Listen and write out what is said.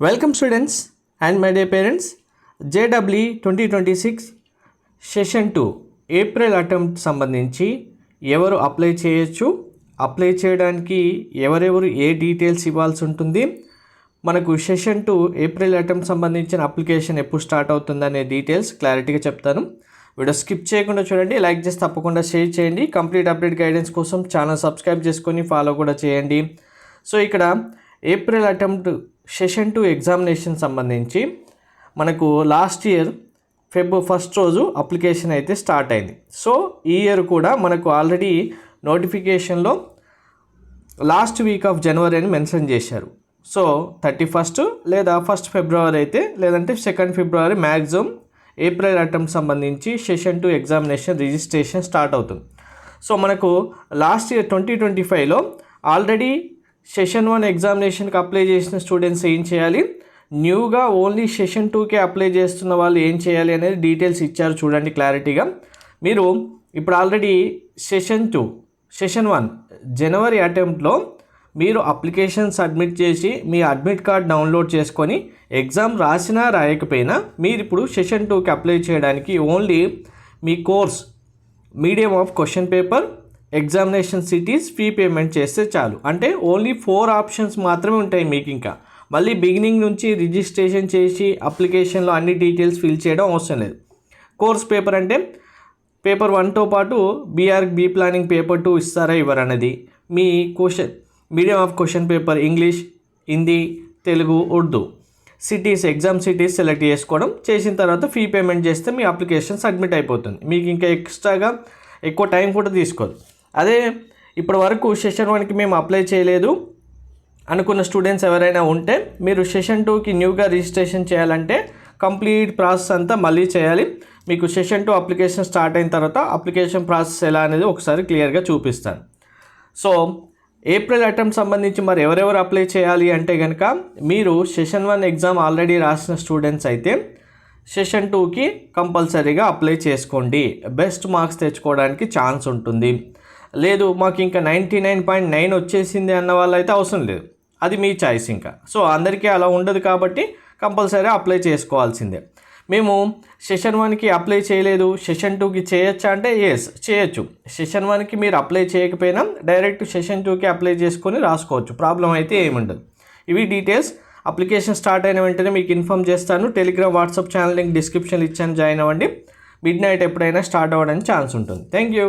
Welcome students and my dear parents. JEE 2026 session 2 April attempt సంబంధించి ఎవరు apply చేయొచ్చు, apply చేయడానికి ఎవరెవరు ఏ డీటెయిల్స్ ఇవ్వాల్సి ఉంటుంది, మనకు సెషన్ 2 ఏప్రిల్ అటెంప్ట్ సంబంధించిన అప్లికేషన్ ఎప్పుడు స్టార్ట్ అవుతుందనే డీటెయిల్స్ క్లారిటీగా చెప్తాను. వీడియో స్కిప్ చేయకుండా చూడండి, లైక్ చేసి తప్పకుండా షేర్ చేయండి. కంప్లీట్ అప్డేట్ గైడెన్స్ కోసం ఛానల్ సబ్స్క్రైబ్ చేసుకొని ఫాలో కూడా చేయండి. సో ఇక్కడ ఏప్రిల్ అటెంప్ట్ సెషన్ 2 ఎగ్జామినేషన్ సంబంధించి మనకు లాస్ట్ ఇయర్ ఫెబ్రవరి 1 రోజు అప్లికేషన్ అయితే స్టార్ట్ అయింది. సో ఈ ఇయర్ కూడా మనకు ఆల్రెడీ నోటిఫికేషన్లో లాస్ట్ వీక్ ఆఫ్ జనవరి అని మెన్షన్ చేశారు. సో 31 లేదా 1 ఫిబ్రవరి అయితే, లేదంటే 2 ఫిబ్రవరి మ్యాక్సిమం ఏప్రిల్ అటెంప్ట్ సంబంధించి సెషన్ 2 ఎగ్జామినేషన్ రిజిస్ట్రేషన్ స్టార్ట్ అవుతుంది. సో మనకు లాస్ట్ ఇయర్ 2025లో ఆల్రెడీ సెషన్ 1 ఎగ్జామినేషన్కి అప్లై చేసిన స్టూడెంట్స్ ఏం చేయాలి, న్యూగా ఓన్లీ సెషన్ 2కే అప్లై చేస్తున్న వాళ్ళు ఏం చేయాలి అనేది డీటెయిల్స్ ఇచ్చారు. చూడండి క్లారిటీగా. మీరు ఇప్పుడు ఆల్రెడీ సెషన్ 1 జనవరి అటెంప్ట్లో మీరు అప్లికేషన్ సబ్మిట్ చేసి మీ అడ్మిట్ కార్డ్ డౌన్లోడ్ చేసుకొని ఎగ్జామ్ రాసినా రాయకపోయినా మీరు ఇప్పుడు సెషన్ 2కి అప్లై చేయడానికి only me course, medium of question paper, examination cities, fee payment చేస్తే చాలు. అంటే ఓన్లీ 4 ఆప్షన్స్ మాత్రమే ఉంటాయి మీకు. ఇంకా మళ్ళీ బిగినింగ్ నుంచి రిజిస్ట్రేషన్ చేసి అప్లికేషన్లో అన్ని డీటెయిల్స్ ఫిల్ చేయడం అవసరం లేదు. కోర్స్ పేపర్ అంటే పేపర్ 1తో పాటు బీ ప్లానింగ్ పేపర్ 2 ఇస్తారా ఇవ్వరన్నది, మీ question medium of question paper English, Hindi, Telugu, Urdu, cities, exam cities select చేసుకోవడం, చేసిన తర్వాత ఫీ పేమెంట్ చేస్తే మీ అప్లికేషన్ సబ్మిట్ అయిపోతుంది. మీకు ఇంకా ఎక్స్ట్రాగా ఎక్కువ టైం కూడా తీసుకోదు. అదే ఇప్పటి వరకు సెషన్ 1కి మేము అప్లై చేయలేదు అనుకున్న స్టూడెంట్స్ ఎవరైనా ఉంటే, మీరు సెషన్ 2కి న్యూగా రిజిస్ట్రేషన్ చేయాలంటే కంప్లీట్ ప్రాసెస్ అంతా మళ్ళీ చేయాలి. మీకు సెషన్ 2 అప్లికేషన్ స్టార్ట్ అయిన తర్వాత అప్లికేషన్ ప్రాసెస్ ఎలా అనేది ఒకసారి క్లియర్గా చూపిస్తాను. సో ఏప్రిల్ అటెంప్ట్ సంబంధించి మరి ఎవరెవరు అప్లై చేయాలి అంటే కనుక, మీరు సెషన్ 1 ఎగ్జామ్ ఆల్రెడీ రాసిన స్టూడెంట్స్ అయితే సెషన్ 2కి కంపల్సరీగా అప్లై చేసుకోండి. బెస్ట్ మార్క్స్ తెచ్చుకోవడానికి ఛాన్స్ ఉంటుంది. లేదు మాకు ఇంకా 99.9 వచ్చేసింది అన్న వాళ్ళు అయితే అవసరం లేదు, అది మీ చాయిస్. ఇంకా సో అందరికీ అలా ఉండదు కాబట్టి కంపల్సరీ అప్లై చేసుకోవాల్సిందే. మేము సెషన్ 1కి అప్లై చేయలేదు, సెషన్ 2కి చేయొచ్చా అంటే ఎస్ చేయొచ్చు. సెషన్ 1కి మీరు అప్లై చేయకపోయినా డైరెక్ట్ సెషన్ 2కి అప్లై చేసుకొని రాసుకోవచ్చు, ప్రాబ్లం అయితే ఏముండదు. ఇవి డీటెయిల్స్. అప్లికేషన్ స్టార్ట్ అయిన వెంటనే మీకు ఇన్ఫామ్ చేస్తాను. టెలిగ్రామ్, వాట్సాప్ ఛానల్ లింక్ డిస్క్రిప్షన్లో ఇచ్చాను, జాయిన్ అవ్వండి. మిడ్ నైట్ ఎప్పుడైనా స్టార్ట్ అవ్వడానికి ఛాన్స్ ఉంటుంది. Thank you.